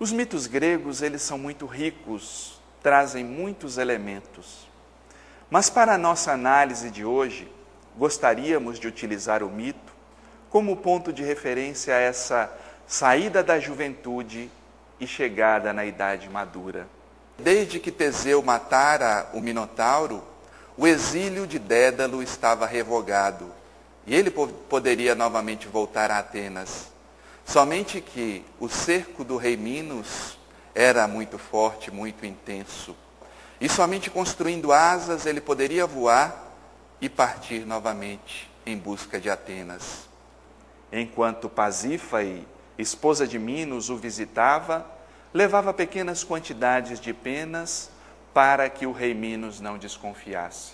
Os mitos gregos, eles são muito ricos, trazem muitos elementos. Mas para a nossa análise de hoje, gostaríamos de utilizar o mito como ponto de referência a essa saída da juventude e chegada na idade madura. Desde que Teseu matara o Minotauro, o exílio de Dédalo estava revogado e ele poderia novamente voltar a Atenas. Somente que o cerco do rei Minos era muito forte, muito intenso. E somente construindo asas ele poderia voar e partir novamente em busca de Atenas. Enquanto Pasífae, esposa de Minos, o visitava, levava pequenas quantidades de penas para que o rei Minos não desconfiasse.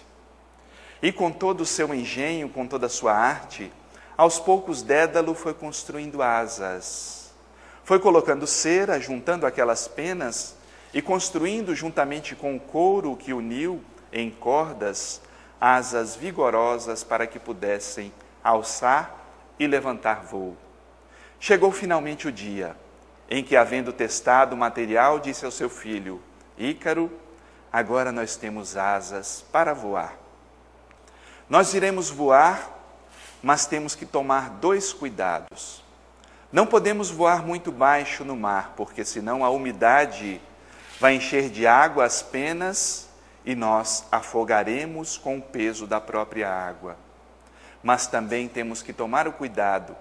E com todo o seu engenho, com toda a sua arte, aos poucos Dédalo foi construindo asas. Foi colocando cera, juntando aquelas penas e construindo juntamente com o couro que uniu em cordas, asas vigorosas para que pudessem alçar e levantar voo. Chegou finalmente o dia em que, havendo testado o material, disse ao seu filho: Ícaro, agora nós temos asas para voar. Nós iremos voar, mas temos que tomar 2 cuidados. Não podemos voar muito baixo no mar, porque senão a umidade vai encher de água as penas e nós afogaremos com o peso da própria água. Mas também temos que tomar o cuidado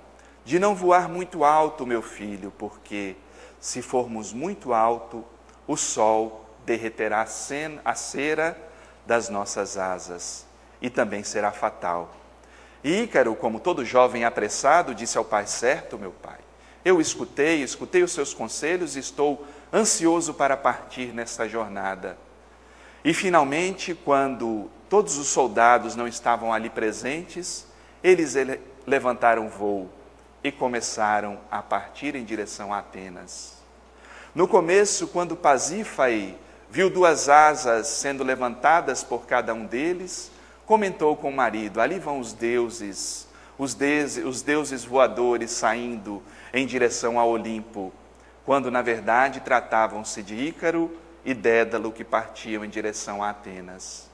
de não voar muito alto, meu filho, porque se formos muito alto, o sol derreterá a cera das nossas asas e também será fatal. E Ícaro, como todo jovem apressado, disse ao pai: certo, meu pai, eu escutei os seus conselhos e estou ansioso para partir nesta jornada. E finalmente, quando todos os soldados não estavam ali presentes, eles levantaram voo e começaram a partir em direção a Atenas. No começo, quando Pasífae viu 2 asas sendo levantadas por cada um deles, comentou com o marido: ali vão os deuses voadores saindo em direção ao Olimpo, quando na verdade tratavam-se de Ícaro e Dédalo, que partiam em direção a Atenas.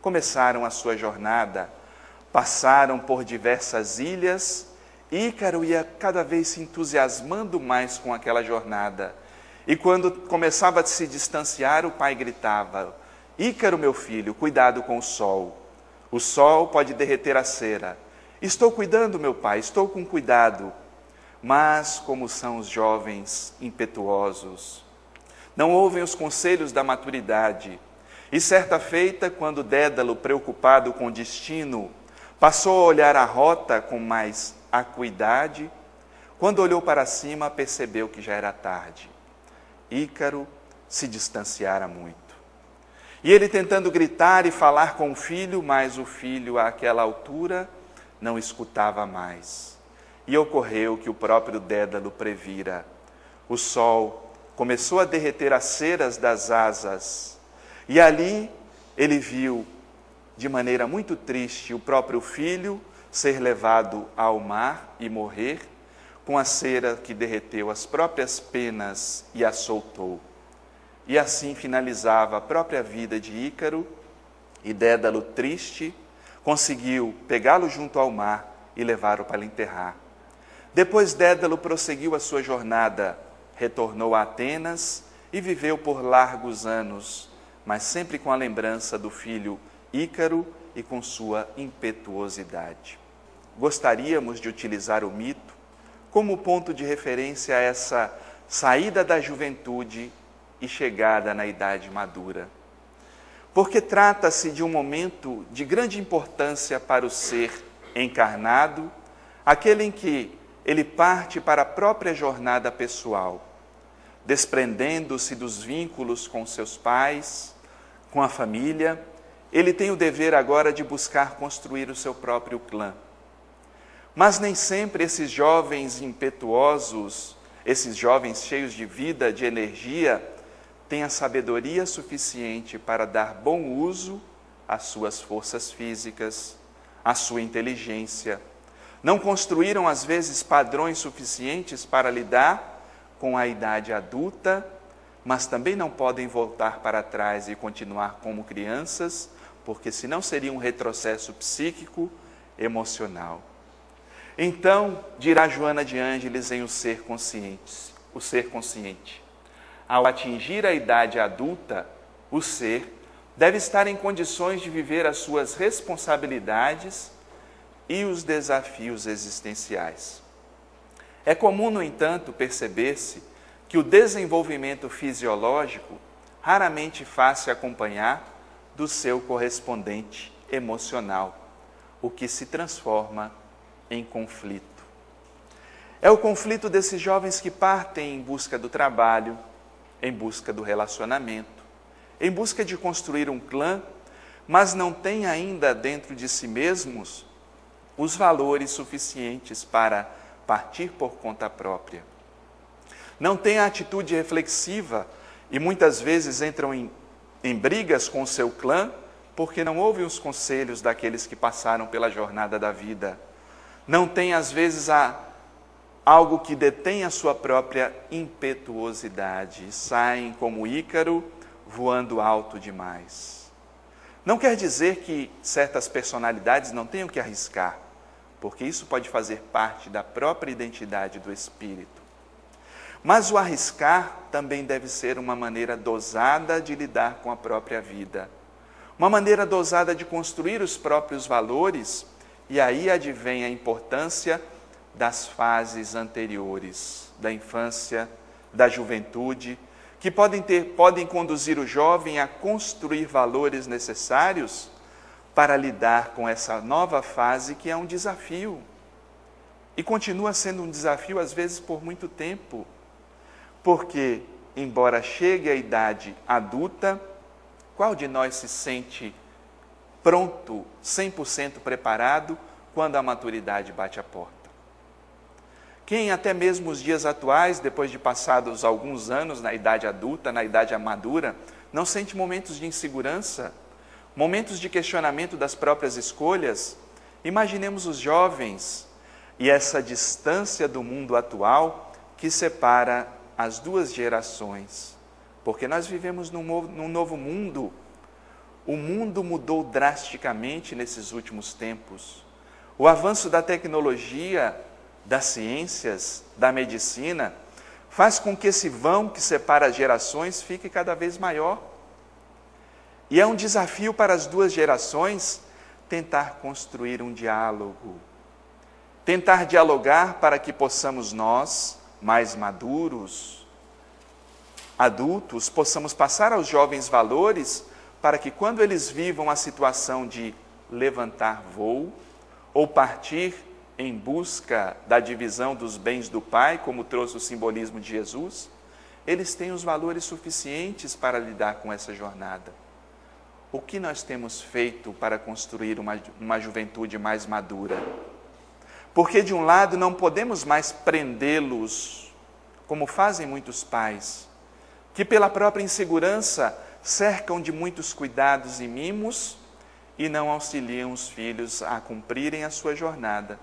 Começaram a sua jornada, passaram por diversas ilhas. Ícaro ia cada vez se entusiasmando mais com aquela jornada. E quando começava a se distanciar, o pai gritava: Ícaro, meu filho, cuidado com o sol. O sol pode derreter a cera. Estou cuidando, meu pai, estou com cuidado. Mas como são os jovens impetuosos, não ouvem os conselhos da maturidade. E certa feita, quando Dédalo, preocupado com o destino, passou a olhar a rota com mais acuidade, quando olhou para cima, percebeu que já era tarde. Ícaro se distanciara muito. E ele tentando gritar e falar com o filho, mas o filho, àquela altura, não escutava mais. E ocorreu que o próprio Dédalo previra. O sol começou a derreter as ceras das asas, e ali ele viu, de maneira muito triste, o próprio filho ser levado ao mar e morrer, com a cera que derreteu as próprias penas e a soltou. E assim finalizava a própria vida de Ícaro, e Dédalo, triste, conseguiu pegá-lo junto ao mar e levá-lo para enterrar. Depois Dédalo prosseguiu a sua jornada, retornou a Atenas e viveu por largos anos, mas sempre com a lembrança do filho Ícaro e com sua impetuosidade. Gostaríamos de utilizar o mito como ponto de referência a essa saída da juventude e chegada na idade madura. Porque trata-se de um momento de grande importância para o ser encarnado, aquele em que ele parte para a própria jornada pessoal, desprendendo-se dos vínculos com seus pais, com a família. Ele tem o dever agora de buscar construir o seu próprio clã. Mas nem sempre esses jovens impetuosos, esses jovens cheios de vida, de energia, têm a sabedoria suficiente para dar bom uso às suas forças físicas, à sua inteligência. Não construíram, às vezes, padrões suficientes para lidar com a idade adulta, mas também não podem voltar para trás e continuar como crianças, porque senão seria um retrocesso psíquico, emocional. Então, dirá Joana de Ângeles em O Ser Consciente, ao atingir a idade adulta, o ser deve estar em condições de viver as suas responsabilidades e os desafios existenciais. É comum, no entanto, perceber-se que o desenvolvimento fisiológico raramente faz-se acompanhar do seu correspondente emocional, o que se transforma em conflito. É o conflito desses jovens que partem em busca do trabalho, em busca do relacionamento, em busca de construir um clã, mas não têm ainda dentro de si mesmos os valores suficientes para partir por conta própria. Não têm a atitude reflexiva e muitas vezes entram em brigas com o seu clã porque não ouvem os conselhos daqueles que passaram pela jornada da vida. Não têm, às vezes, algo que detém a sua própria impetuosidade e saem como Ícaro voando alto demais. Não quer dizer que certas personalidades não tenham que arriscar, porque isso pode fazer parte da própria identidade do espírito. Mas o arriscar também deve ser uma maneira dosada de lidar com a própria vida, uma maneira dosada de construir os próprios valores, e aí advém a importância das fases anteriores, da infância, da juventude, que podem conduzir o jovem a construir valores necessários para lidar com essa nova fase que é um desafio. E continua sendo um desafio, às vezes, por muito tempo. Porque, embora chegue a idade adulta, qual de nós se sente pronto, 100% preparado, quando a maturidade bate a porta? Quem até mesmo os dias atuais, depois de passados alguns anos na idade adulta, na idade madura, não sente momentos de insegurança, momentos de questionamento das próprias escolhas? Imaginemos os jovens e essa distância do mundo atual que separa as duas gerações, porque nós vivemos num novo mundo. O mundo mudou drasticamente nesses últimos tempos. O avanço da tecnologia, das ciências, da medicina, faz com que esse vão que separa as gerações fique cada vez maior. E é um desafio para as duas gerações tentar construir um diálogo, tentar dialogar para que possamos nós, mais maduros, adultos, possamos passar aos jovens valores para que quando eles vivam a situação de levantar voo ou partir em busca da divisão dos bens do Pai, como trouxe o simbolismo de Jesus, eles têm os valores suficientes para lidar com essa jornada. O que nós temos feito para construir uma juventude mais madura? Porque, de um lado, não podemos mais prendê-los, como fazem muitos pais, que pela própria insegurança cercam de muitos cuidados e mimos e não auxiliam os filhos a cumprirem a sua jornada.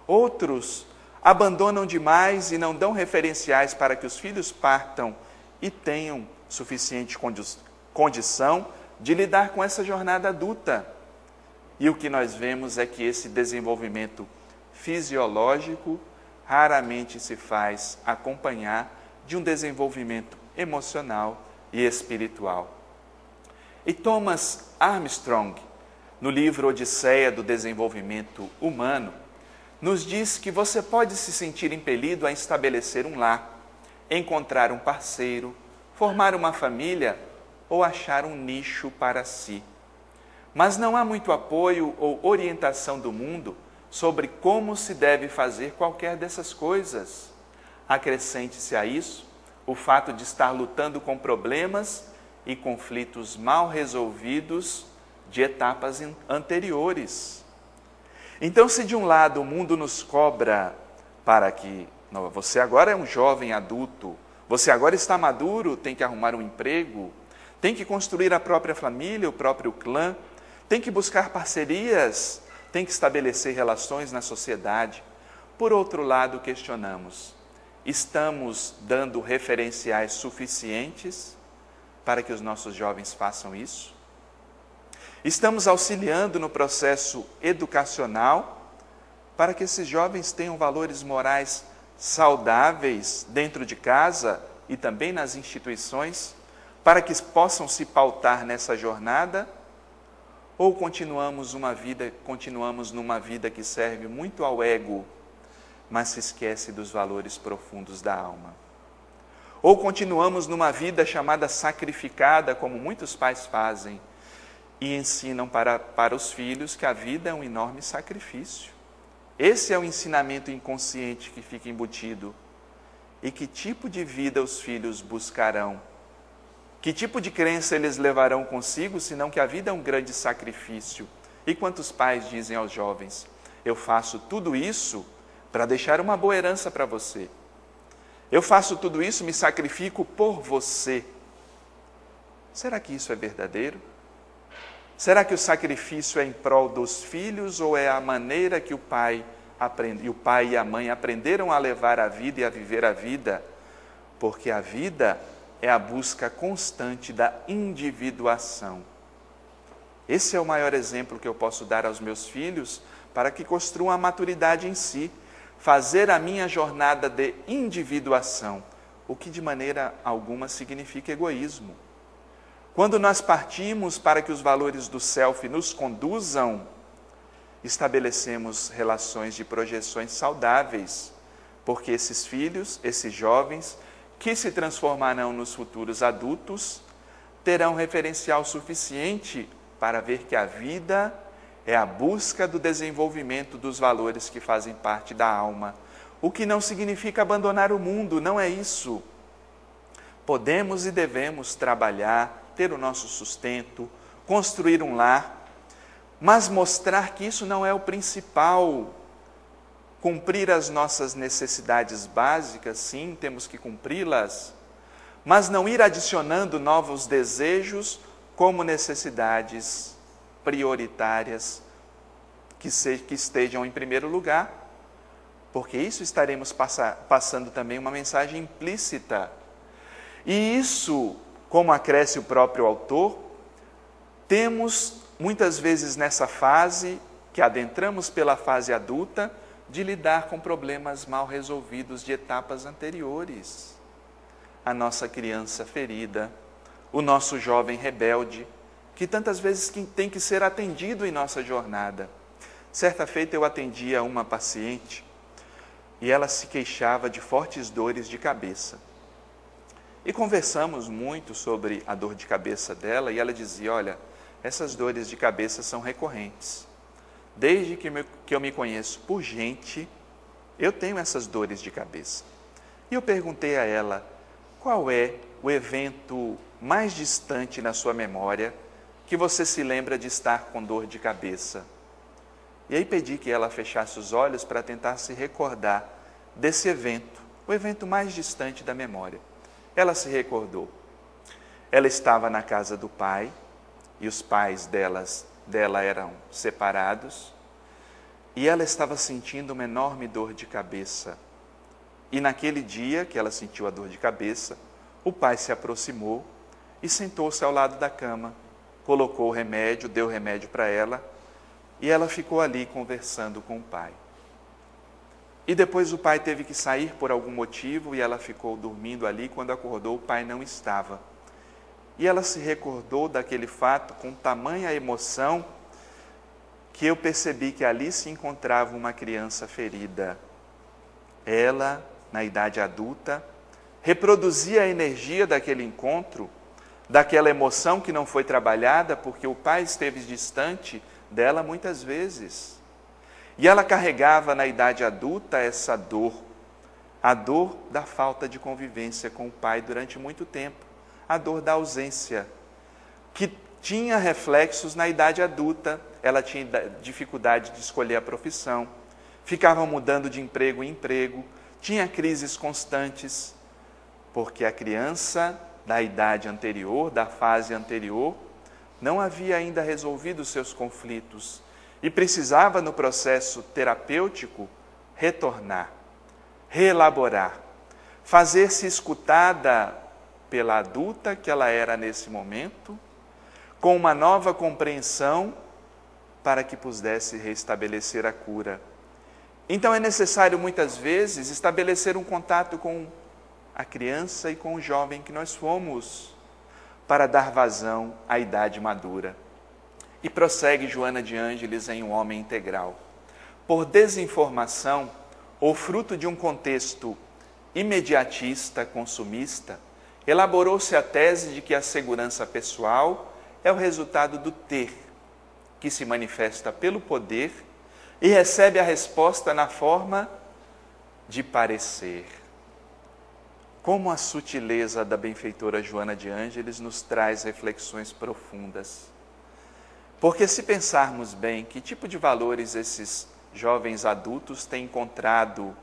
Outros abandonam demais e não dão referenciais para que os filhos partam e tenham suficiente condição de lidar com essa jornada adulta. E o que nós vemos é que esse desenvolvimento fisiológico raramente se faz acompanhar de um desenvolvimento emocional e espiritual. E Thomas Armstrong, no livro Odisseia do Desenvolvimento Humano, nos diz que você pode se sentir impelido a estabelecer um lar, encontrar um parceiro, formar uma família ou achar um nicho para si. Mas não há muito apoio ou orientação do mundo sobre como se deve fazer qualquer dessas coisas. Acrescente-se a isso o fato de estar lutando com problemas e conflitos mal resolvidos de etapas anteriores. Então, se de um lado o mundo nos cobra para que você agora é um jovem adulto, você agora está maduro, tem que arrumar um emprego, tem que construir a própria família, o próprio clã, tem que buscar parcerias, tem que estabelecer relações na sociedade. Por outro lado, questionamos: estamos dando referenciais suficientes para que os nossos jovens façam isso? Estamos auxiliando no processo educacional para que esses jovens tenham valores morais saudáveis dentro de casa e também nas instituições, para que possam se pautar nessa jornada? Ou continuamos numa vida que serve muito ao ego, mas se esquece dos valores profundos da alma? Ou continuamos numa vida chamada sacrificada, como muitos pais fazem, e ensinam para os filhos que a vida é um enorme sacrifício? Esse é o ensinamento inconsciente que fica embutido. E que tipo de vida os filhos buscarão? Que tipo de crença eles levarão consigo, senão que a vida é um grande sacrifício? E quantos pais dizem aos jovens: eu faço tudo isso para deixar uma boa herança para você. Eu faço tudo isso, me sacrifico por você. Será que isso é verdadeiro? Será que o sacrifício é em prol dos filhos ou é a maneira que o pai e a mãe aprenderam a levar a vida e a viver a vida? Porque a vida é a busca constante da individuação. Esse é o maior exemplo que eu posso dar aos meus filhos para que construam a maturidade em si, fazer a minha jornada de individuação, o que de maneira alguma significa egoísmo. Quando nós partimos para que os valores do self nos conduzam, estabelecemos relações de projeções saudáveis, porque esses filhos, esses jovens, que se transformarão nos futuros adultos, terão referencial suficiente para ver que a vida é a busca do desenvolvimento dos valores que fazem parte da alma, o que não significa abandonar o mundo, não é isso. Podemos e devemos trabalhar, ter o nosso sustento, construir um lar, mas mostrar que isso não é o principal. Cumprir as nossas necessidades básicas, sim, temos que cumpri-las, mas não ir adicionando novos desejos como necessidades prioritárias que estejam em primeiro lugar, porque isso estaremos passando também uma mensagem implícita. E isso, como acresce o próprio autor, temos muitas vezes nessa fase, que adentramos pela fase adulta, de lidar com problemas mal resolvidos de etapas anteriores. A nossa criança ferida, o nosso jovem rebelde, que tantas vezes tem que ser atendido em nossa jornada. Certa feita eu atendia uma paciente e ela se queixava de fortes dores de cabeça. E conversamos muito sobre a dor de cabeça dela e ela dizia: olha, essas dores de cabeça são recorrentes. Desde que eu me conheço por gente, eu tenho essas dores de cabeça. E eu perguntei a ela, qual é o evento mais distante na sua memória que você se lembra de estar com dor de cabeça? E aí pedi que ela fechasse os olhos para tentar se recordar desse evento, o evento mais distante da memória. Ela se recordou. Ela estava na casa do pai, e os pais dela eram separados, e ela estava sentindo uma enorme dor de cabeça. E naquele dia que ela sentiu a dor de cabeça, o pai se aproximou e sentou-se ao lado da cama, colocou o remédio, deu o remédio para ela, e ela ficou ali conversando com o pai. E depois o pai teve que sair por algum motivo, e ela ficou dormindo ali. Quando acordou, o pai não estava. E ela se recordou daquele fato com tamanha emoção, que eu percebi que ali se encontrava uma criança ferida. Ela, na idade adulta, reproduzia a energia daquele encontro, daquela emoção que não foi trabalhada, porque o pai esteve distante dela muitas vezes. E ela carregava na idade adulta essa dor, a dor da falta de convivência com o pai durante muito tempo, a dor da ausência, que tinha reflexos na idade adulta. Ela tinha dificuldade de escolher a profissão, ficava mudando de emprego em emprego, tinha crises constantes, porque a criança da idade anterior, da fase anterior, não havia ainda resolvido os seus conflitos e precisava, no processo terapêutico, retornar, reelaborar, fazer-se escutada pela adulta que ela era nesse momento, com uma nova compreensão para que pudesse restabelecer a cura. Então é necessário muitas vezes estabelecer um contato com a criança e com o jovem que nós fomos, para dar vazão à idade madura. E prossegue Joana de Ângeles em Um Homem Integral. Por desinformação, ou fruto de um contexto imediatista, consumista, elaborou-se a tese de que a segurança pessoal é o resultado do ter, que se manifesta pelo poder e recebe a resposta na forma de parecer. Como a sutileza da benfeitora Joana de Ângeles nos traz reflexões profundas. Porque se pensarmos bem, que tipo de valores esses jovens adultos têm encontrado,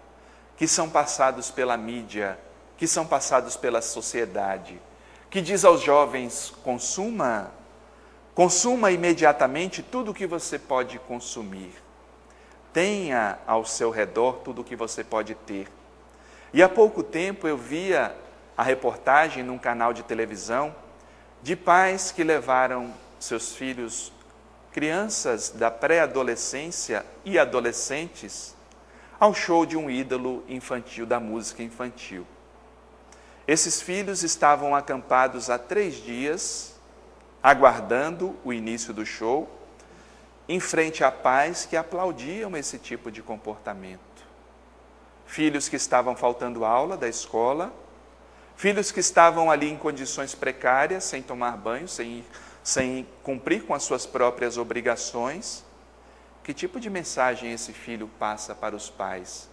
que são passados pela mídia, que são passados pela sociedade, que diz aos jovens: consuma imediatamente tudo o que você pode consumir. Tenha ao seu redor tudo o que você pode ter. E há pouco tempo eu via a reportagem num canal de televisão de pais que levaram seus filhos, crianças da pré-adolescência e adolescentes, ao show de um ídolo infantil, da música infantil. Esses filhos estavam acampados há 3 dias, aguardando o início do show, em frente a pais que aplaudiam esse tipo de comportamento. Filhos que estavam faltando aula da escola, filhos que estavam ali em condições precárias, sem tomar banho, sem cumprir com as suas próprias obrigações. Que tipo de mensagem esse filho passa para os pais?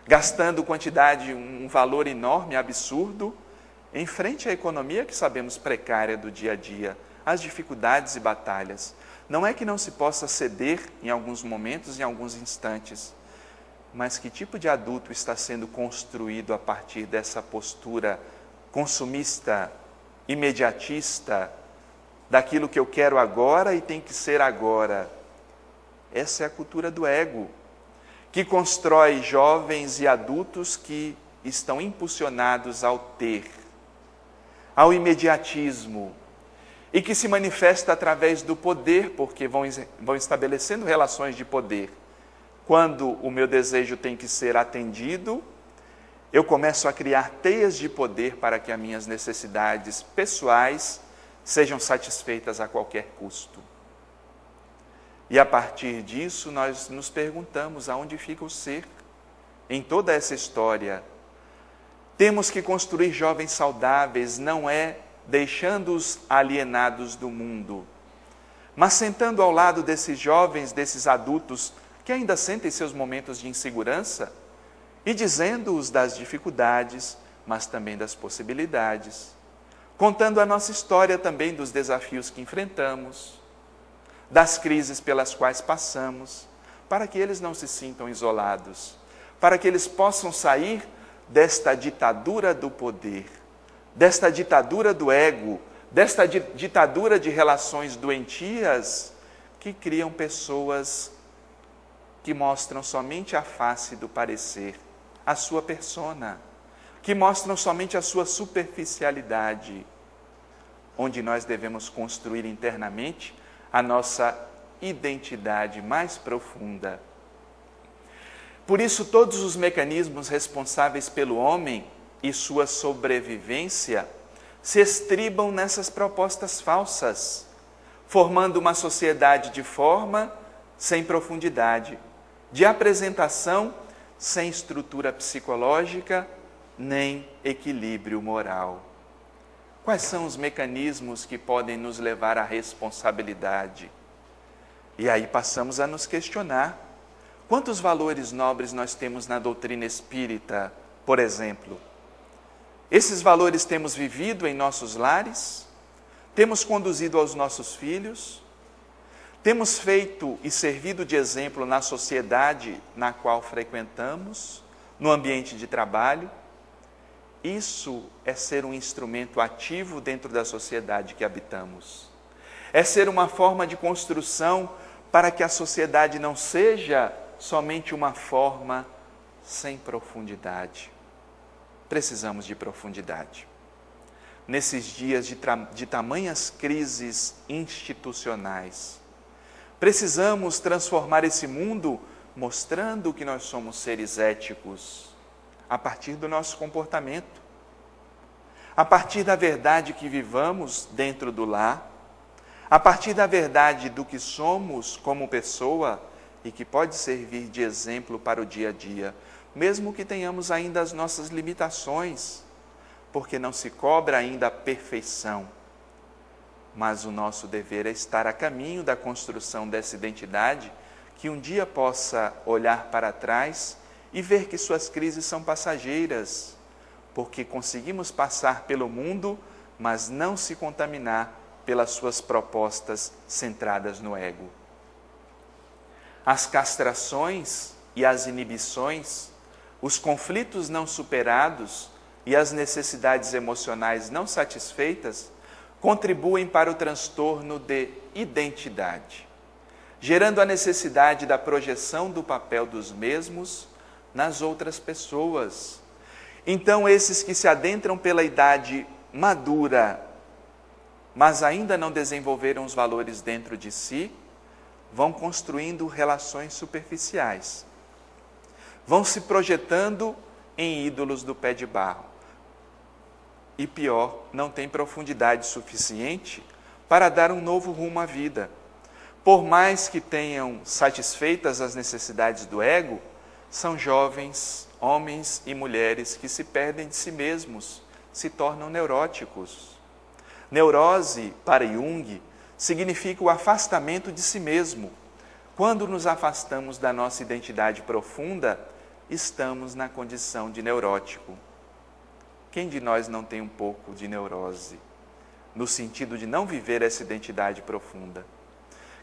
Gastando quantidade, um valor enorme, absurdo, em frente à economia que sabemos precária do dia a dia, as dificuldades e batalhas. Não é que não se possa ceder em alguns momentos, em alguns instantes, mas que tipo de adulto está sendo construído a partir dessa postura consumista, imediatista, daquilo que eu quero agora e tem que ser agora? Essa é a cultura do ego, que constrói jovens e adultos que estão impulsionados ao ter, ao imediatismo, e que se manifesta através do poder, porque vão estabelecendo relações de poder. Quando o meu desejo tem que ser atendido, eu começo a criar teias de poder para que as minhas necessidades pessoais sejam satisfeitas a qualquer custo. E a partir disso, nós nos perguntamos aonde fica o ser em toda essa história. Temos que construir jovens saudáveis, não é deixando-os alienados do mundo, mas sentando ao lado desses jovens, desses adultos que ainda sentem seus momentos de insegurança e dizendo-os das dificuldades, mas também das possibilidades, contando a nossa história também dos desafios que enfrentamos, das crises pelas quais passamos, para que eles não se sintam isolados, para que eles possam sair desta ditadura do poder, desta ditadura do ego, desta ditadura de relações doentias que criam pessoas que mostram somente a face do parecer, a sua persona, que mostram somente a sua superficialidade, onde nós devemos construir internamente a nossa identidade mais profunda. Por isso, todos os mecanismos responsáveis pelo homem e sua sobrevivência se estribam nessas propostas falsas, formando uma sociedade de forma sem profundidade, de apresentação sem estrutura psicológica, nem equilíbrio moral. Quais são os mecanismos que podem nos levar à responsabilidade? E aí passamos a nos questionar: quantos valores nobres nós temos na doutrina espírita, por exemplo? Esses valores temos vivido em nossos lares? Temos conduzido aos nossos filhos? Temos feito e servido de exemplo na sociedade na qual frequentamos, no ambiente de trabalho? Isso é ser um instrumento ativo dentro da sociedade que habitamos. É ser uma forma de construção para que a sociedade não seja somente uma forma sem profundidade. precisamos de profundidade. Nesses dias de tamanhas crises institucionais, precisamos transformar esse mundo mostrando que nós somos seres éticos a partir do nosso comportamento, a partir da verdade que vivamos dentro do lar, a partir da verdade do que somos como pessoa e que pode servir de exemplo para o dia a dia, mesmo que tenhamos ainda as nossas limitações, porque não se cobra ainda a perfeição, mas o nosso dever é estar a caminho da construção dessa identidade que um dia possa olhar para trás e ver que suas crises são passageiras, porque conseguimos passar pelo mundo, mas não se contaminar pelas suas propostas centradas no ego. As castrações e as inibições, os conflitos não superados e as necessidades emocionais não satisfeitas contribuem para o transtorno de identidade, gerando a necessidade da projeção do papel dos mesmos nas outras pessoas. Então, esses que se adentram pela idade madura, mas ainda não desenvolveram os valores dentro de si, vão construindo relações superficiais, vão se projetando em ídolos do pé de barro. E pior, não tem profundidade suficiente para dar um novo rumo à vida. Por mais que tenham satisfeitas as necessidades do ego, são jovens, homens e mulheres que se perdem de si mesmos, se tornam neuróticos. Neurose, para Jung, significa o afastamento de si mesmo. Quando nos afastamos da nossa identidade profunda, estamos na condição de neurótico. Quem de nós não tem um pouco de neurose, no sentido de não viver essa identidade profunda?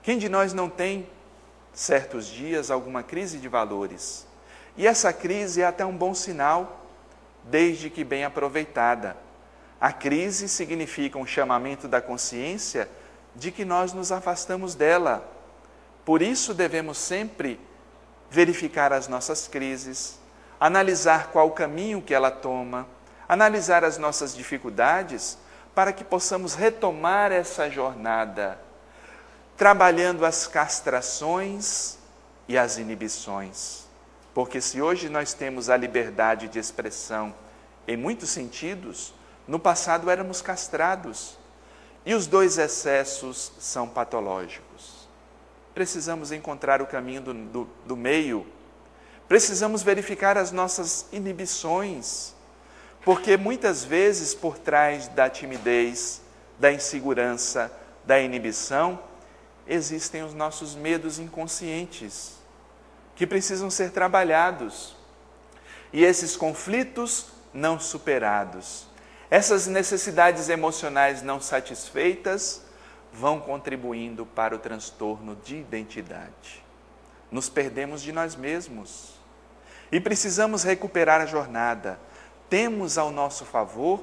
Quem de nós não tem, certos dias, alguma crise de valores? E essa crise é até um bom sinal, desde que bem aproveitada. A crise significa um chamamento da consciência de que nós nos afastamos dela. Por isso devemos sempre verificar as nossas crises, analisar qual o caminho que ela toma, analisar as nossas dificuldades, para que possamos retomar essa jornada, trabalhando as castrações e as inibições. Porque se hoje nós temos a liberdade de expressão em muitos sentidos, no passado éramos castrados. E os dois excessos são patológicos. Precisamos encontrar o caminho do meio. Precisamos verificar as nossas inibições. Porque muitas vezes por trás da timidez, da insegurança, da inibição, existem os nossos medos inconscientes, que precisam ser trabalhados. E esses conflitos não superados, essas necessidades emocionais não satisfeitas, vão contribuindo para o transtorno de identidade. Nos perdemos de nós mesmos e precisamos recuperar a jornada. Temos ao nosso favor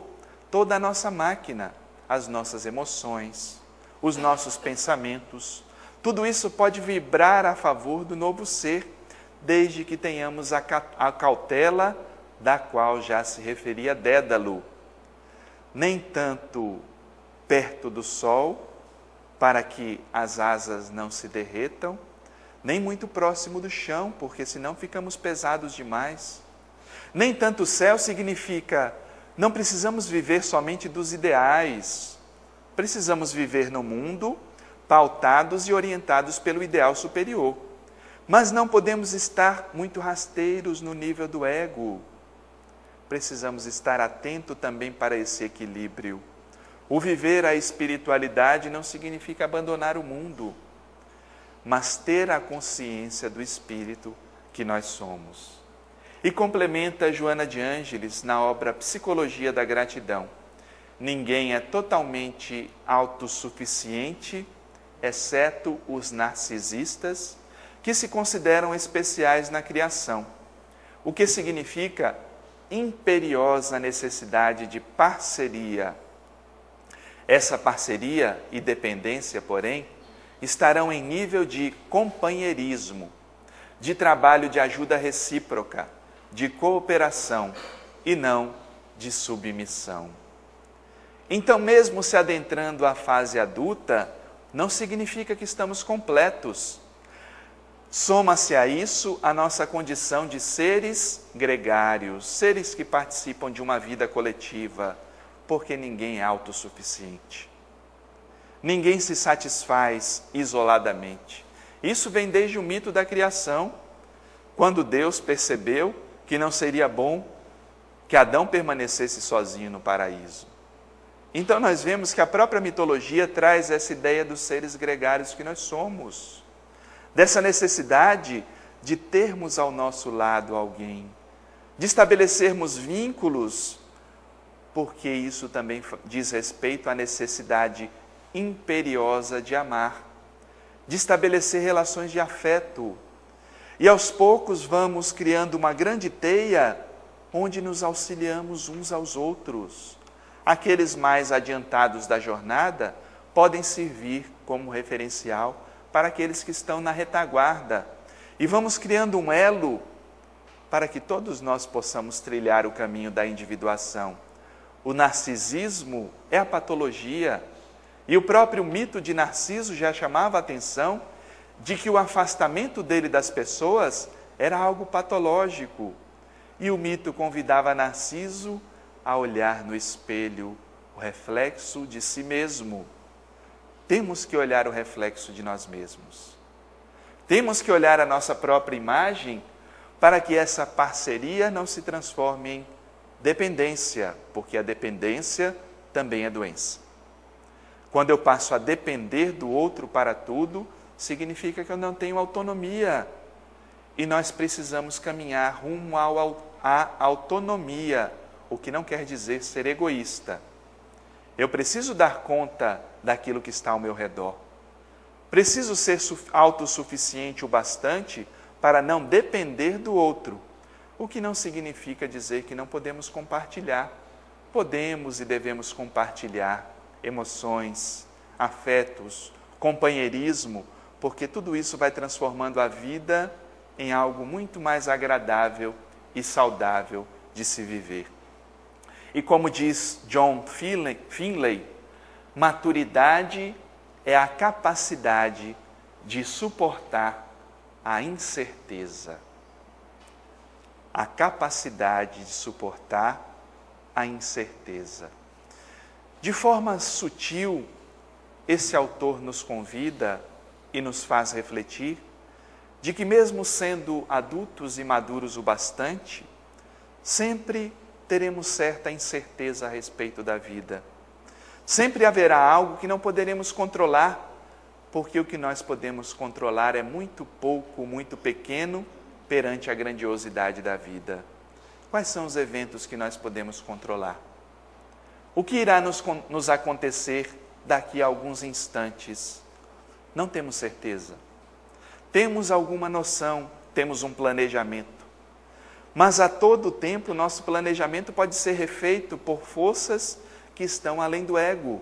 toda a nossa máquina, as nossas emoções, os nossos pensamentos. Tudo isso pode vibrar a favor do novo ser, desde que tenhamos a cautela da qual já se referia Dédalo. Nem tanto perto do sol, para que as asas não se derretam, nem muito próximo do chão, porque senão ficamos pesados demais. Nem tanto o céu significa, não precisamos viver somente dos ideais, precisamos viver no mundo pautados e orientados pelo ideal superior. Mas não podemos estar muito rasteiros no nível do ego. Precisamos estar atento também para esse equilíbrio. O viver a espiritualidade não significa abandonar o mundo, mas ter a consciência do espírito que nós somos. E complementa Joana de Ângeles na obra Psicologia da Gratidão. Ninguém é totalmente autossuficiente, exceto os narcisistas, que se consideram especiais na criação, o que significa imperiosa necessidade de parceria. Essa parceria e dependência, porém, estarão em nível de companheirismo, de trabalho de ajuda recíproca, de cooperação e não de submissão. Então, mesmo se adentrando à fase adulta, não significa que estamos completos. Soma-se a isso a nossa condição de seres gregários, seres que participam de uma vida coletiva, porque ninguém é autossuficiente. Ninguém se satisfaz isoladamente. Isso vem desde o mito da criação, quando Deus percebeu que não seria bom que Adão permanecesse sozinho no paraíso. Então nós vemos que a própria mitologia traz essa ideia dos seres gregários que nós somos, dessa necessidade de termos ao nosso lado alguém, de estabelecermos vínculos, porque isso também diz respeito à necessidade imperiosa de amar, de estabelecer relações de afeto. E aos poucos vamos criando uma grande teia onde nos auxiliamos uns aos outros. Aqueles mais adiantados da jornada podem servir como referencial para aqueles que estão na retaguarda. E vamos criando um elo para que todos nós possamos trilhar o caminho da individuação. O narcisismo é a patologia, e o próprio mito de Narciso já chamava a atenção de que o afastamento dele das pessoas era algo patológico. E o mito convidava Narciso a olhar no espelho o reflexo de si mesmo. Temos que olhar o reflexo de nós mesmos. Temos que olhar a nossa própria imagem para que essa parceria não se transforme em dependência, porque a dependência também é doença. Quando eu passo a depender do outro para tudo, significa que eu não tenho autonomia. E nós precisamos caminhar rumo à autonomia, o que não quer dizer ser egoísta. Eu preciso dar conta daquilo que está ao meu redor. Preciso ser autossuficiente o bastante para não depender do outro, o que não significa dizer que não podemos compartilhar. Podemos e devemos compartilhar emoções, afetos, companheirismo, porque tudo isso vai transformando a vida em algo muito mais agradável e saudável de se viver. E como diz John Finlay, maturidade é a capacidade de suportar a incerteza. A capacidade de suportar a incerteza. De forma sutil, esse autor nos convida e nos faz refletir de que mesmo sendo adultos e maduros o bastante, sempre teremos certa incerteza a respeito da vida. Sempre haverá algo que não poderemos controlar, porque o que nós podemos controlar é muito pouco, muito pequeno perante a grandiosidade da vida. Quais são os eventos que nós podemos controlar? O que irá nos acontecer daqui a alguns instantes? Não temos certeza. Temos alguma noção, temos um planejamento. Mas a todo tempo nosso planejamento pode ser refeito por forças que estão além do ego.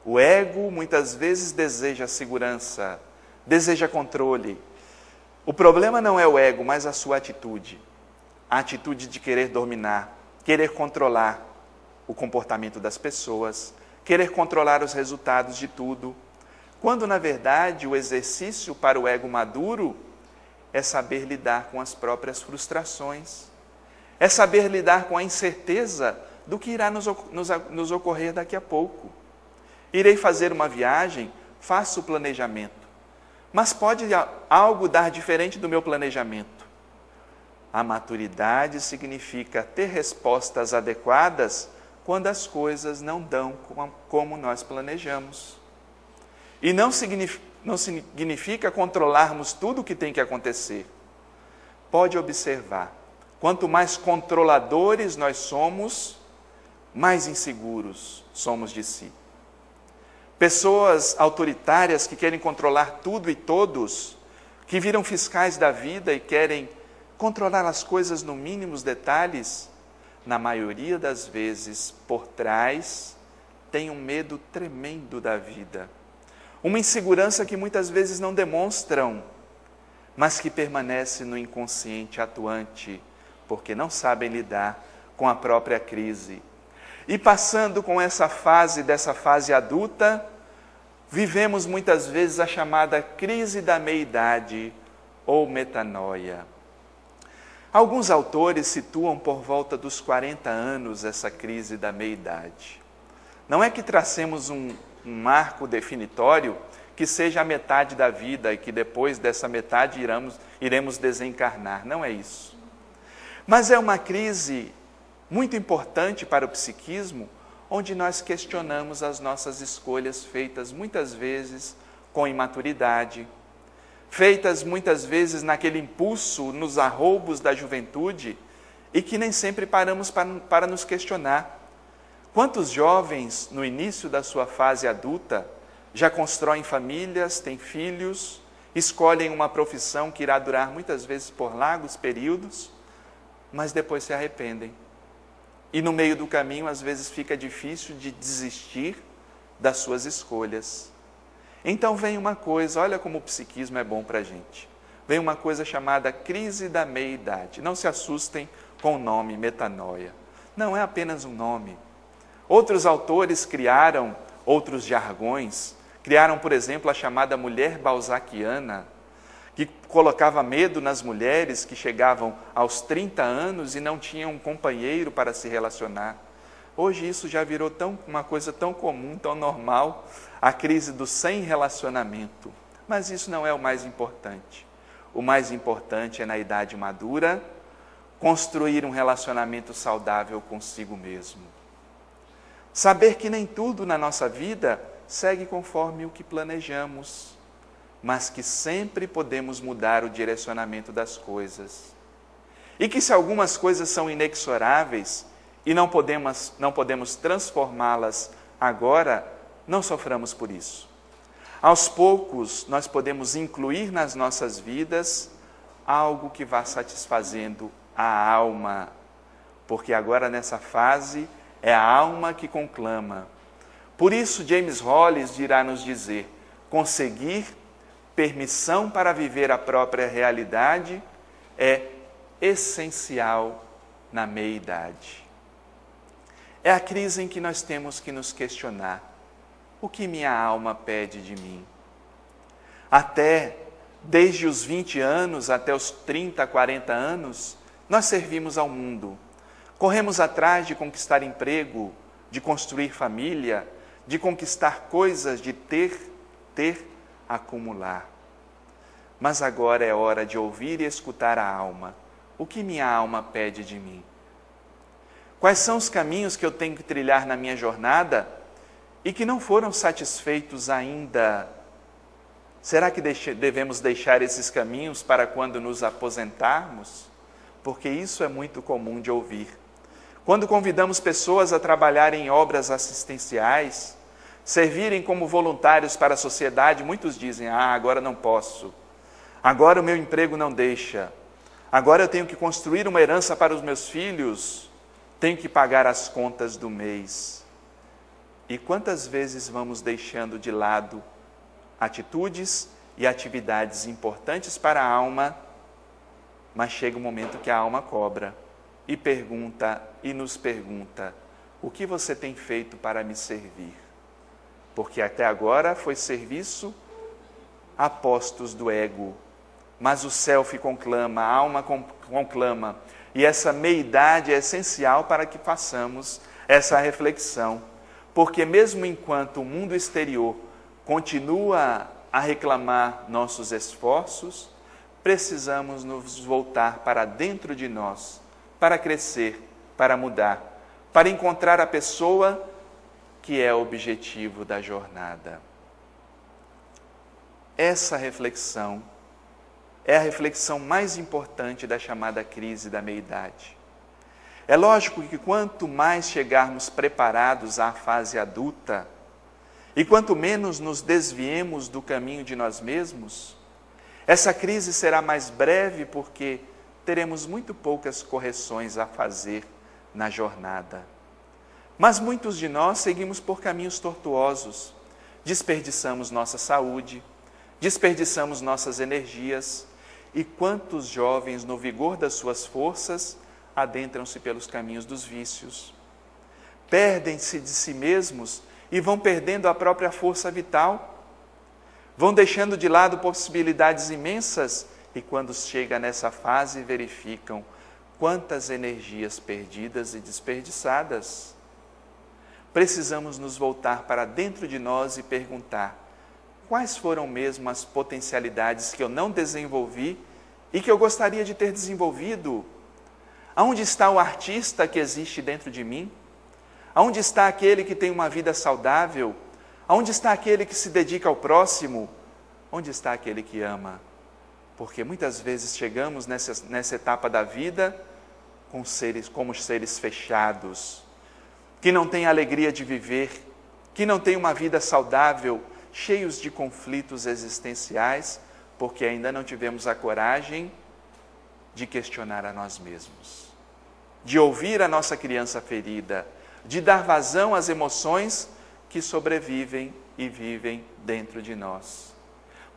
O ego muitas vezes deseja segurança, deseja controle. O problema não é o ego, mas a sua atitude. A atitude de querer dominar, querer controlar o comportamento das pessoas, querer controlar os resultados de tudo, quando na verdade o exercício para o ego maduro é saber lidar com as próprias frustrações, é saber lidar com a incerteza do que irá nos ocorrer daqui a pouco. Irei fazer uma viagem, faço o planejamento, mas pode algo dar diferente do meu planejamento. A maturidade significa ter respostas adequadas quando as coisas não dão como nós planejamos. E não significa controlarmos tudo o que tem que acontecer. Pode observar, quanto mais controladores nós somos, mais inseguros somos de si. Pessoas autoritárias que querem controlar tudo e todos, que viram fiscais da vida e querem controlar as coisas no mínimos detalhes, na maioria das vezes, por trás, tem um medo tremendo da vida. Uma insegurança que muitas vezes não demonstram, mas que permanece no inconsciente atuante, porque não sabem lidar com a própria crise. E passando com dessa fase adulta, vivemos muitas vezes a chamada crise da meia-idade ou metanoia. Alguns autores situam por volta dos 40 anos essa crise da meia-idade. Não é que tracemos um marco definitório que seja a metade da vida e que depois dessa metade iremos desencarnar. Não é isso. Mas é uma crise muito importante para o psiquismo, onde nós questionamos as nossas escolhas feitas muitas vezes com imaturidade, feitas muitas vezes naquele impulso, nos arroubos da juventude, e que nem sempre paramos para nos questionar. Quantos jovens, no início da sua fase adulta, já constroem famílias, têm filhos, escolhem uma profissão que irá durar muitas vezes por largos períodos, mas depois se arrependem. E no meio do caminho, às vezes, fica difícil de desistir das suas escolhas. Então vem uma coisa, olha como o psiquismo é bom para a gente. Vem uma coisa chamada crise da meia-idade. Não se assustem com o nome metanoia. Não é apenas um nome. Outros autores criaram outros jargões. Criaram, por exemplo, a chamada mulher balzaquiana, que colocava medo nas mulheres que chegavam aos 30 anos e não tinham um companheiro para se relacionar. Hoje isso já virou uma coisa tão comum, tão normal, a crise do sem relacionamento. Mas isso não é o mais importante. O mais importante é, na idade madura, construir um relacionamento saudável consigo mesmo. Saber que nem tudo na nossa vida segue conforme o que planejamos, mas que sempre podemos mudar o direcionamento das coisas. E que se algumas coisas são inexoráveis e não podemos transformá-las agora, não soframos por isso. Aos poucos, nós podemos incluir nas nossas vidas algo que vá satisfazendo a alma, porque agora nessa fase é a alma que conclama. Por isso, James Hollis irá nos dizer: conseguir permissão para viver a própria realidade é essencial na meia-idade. É a crise em que nós temos que nos questionar: o que minha alma pede de mim? Desde os 20 anos até os 30, 40 anos, nós servimos ao mundo. Corremos atrás de conquistar emprego, de construir família, de conquistar coisas, de ter, acumular. Mas agora é hora de ouvir e escutar a alma. O que minha alma pede de mim? Quais são os caminhos que eu tenho que trilhar na minha jornada e que não foram satisfeitos ainda? Será que devemos deixar esses caminhos para quando nos aposentarmos? Porque isso é muito comum de ouvir. Quando convidamos pessoas a trabalhar em obras assistenciais, servirem como voluntários para a sociedade, muitos dizem: agora não posso, agora o meu emprego não deixa, agora eu tenho que construir uma herança para os meus filhos, tenho que pagar as contas do mês. E quantas vezes vamos deixando de lado atitudes e atividades importantes para a alma, mas chega um momento que a alma cobra e nos pergunta: o que você tem feito para me servir? Porque até agora foi serviço a postos do ego, mas o self conclama, a alma conclama, e essa meia-idade é essencial para que façamos essa reflexão, porque mesmo enquanto o mundo exterior continua a reclamar nossos esforços, precisamos nos voltar para dentro de nós, para crescer, para mudar, para encontrar a pessoa que é o objetivo da jornada. Essa reflexão é a reflexão mais importante da chamada crise da meia-idade. É lógico que quanto mais chegarmos preparados à fase adulta, e quanto menos nos desviemos do caminho de nós mesmos, essa crise será mais breve, porque teremos muito poucas correções a fazer na jornada. Mas muitos de nós seguimos por caminhos tortuosos, desperdiçamos nossa saúde, desperdiçamos nossas energias, e quantos jovens, no vigor das suas forças, adentram-se pelos caminhos dos vícios. Perdem-se de si mesmos e vão perdendo a própria força vital. Vão deixando de lado possibilidades imensas e quando chega nessa fase verificam quantas energias perdidas e desperdiçadas. Precisamos nos voltar para dentro de nós e perguntar: quais foram mesmo as potencialidades que eu não desenvolvi e que eu gostaria de ter desenvolvido? Aonde está o artista que existe dentro de mim? Aonde está aquele que tem uma vida saudável? Aonde está aquele que se dedica ao próximo? Onde está aquele que ama? Porque muitas vezes chegamos nessa etapa da vida como seres fechados, que não têm alegria de viver, que não têm uma vida saudável, cheios de conflitos existenciais, porque ainda não tivemos a coragem de questionar a nós mesmos, de ouvir a nossa criança ferida, de dar vazão às emoções que sobrevivem e vivem dentro de nós.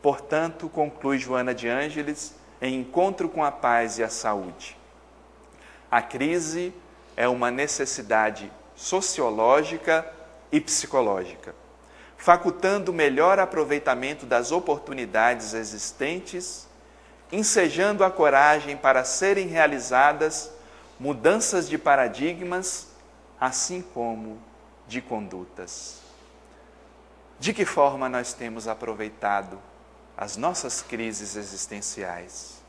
Portanto, conclui Joana de Ângeles em Encontro com a Paz e a Saúde: a crise é uma necessidade sociológica e psicológica, facultando melhor aproveitamento das oportunidades existentes, ensejando a coragem para serem realizadas mudanças de paradigmas, assim como de condutas. De que forma nós temos aproveitado as nossas crises existenciais?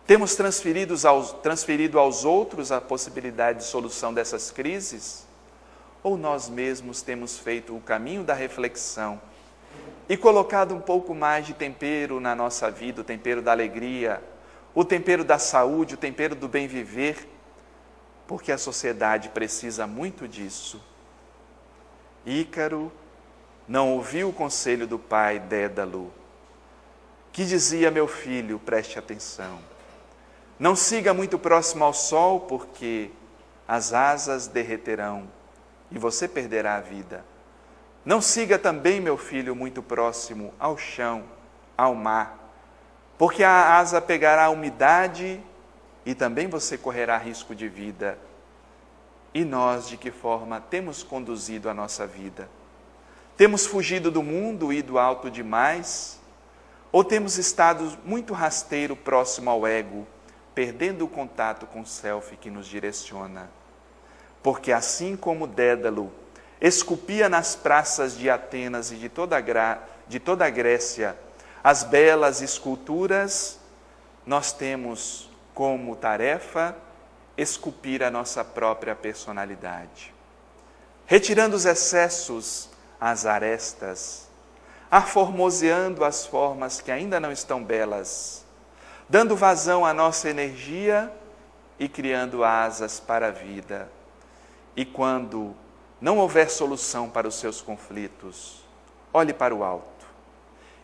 Temos transferido aos outros a possibilidade de solução dessas crises? Ou nós mesmos temos feito o caminho da reflexão e colocado um pouco mais de tempero na nossa vida, o tempero da alegria, o tempero da saúde, o tempero do bem viver, porque a sociedade precisa muito disso. Ícaro não ouviu o conselho do pai Dédalo, que dizia: meu filho, preste atenção, não siga muito próximo ao sol, porque as asas derreterão e você perderá a vida. Não siga também, meu filho, muito próximo ao chão, ao mar, porque a asa pegará a umidade e também você correrá risco de vida. E nós, de que forma temos conduzido a nossa vida? Temos fugido do mundo, ido alto demais? Ou temos estado muito rasteiro próximo ao ego, perdendo o contato com o self que nos direciona? Porque assim como Dédalo esculpia nas praças de Atenas e de toda a Grécia as belas esculturas, nós temos como tarefa esculpir a nossa própria personalidade, retirando os excessos, as arestas, aformoseando as formas que ainda não estão belas, dando vazão à nossa energia e criando asas para a vida. E quando não houver solução para os seus conflitos, olhe para o alto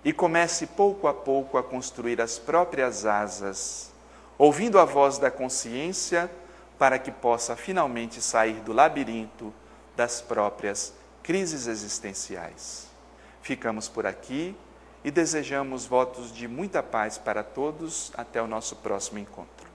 e comece pouco a pouco a construir as próprias asas, ouvindo a voz da consciência, para que possa finalmente sair do labirinto das próprias crises existenciais. Ficamos por aqui e desejamos votos de muita paz para todos. Até o nosso próximo encontro.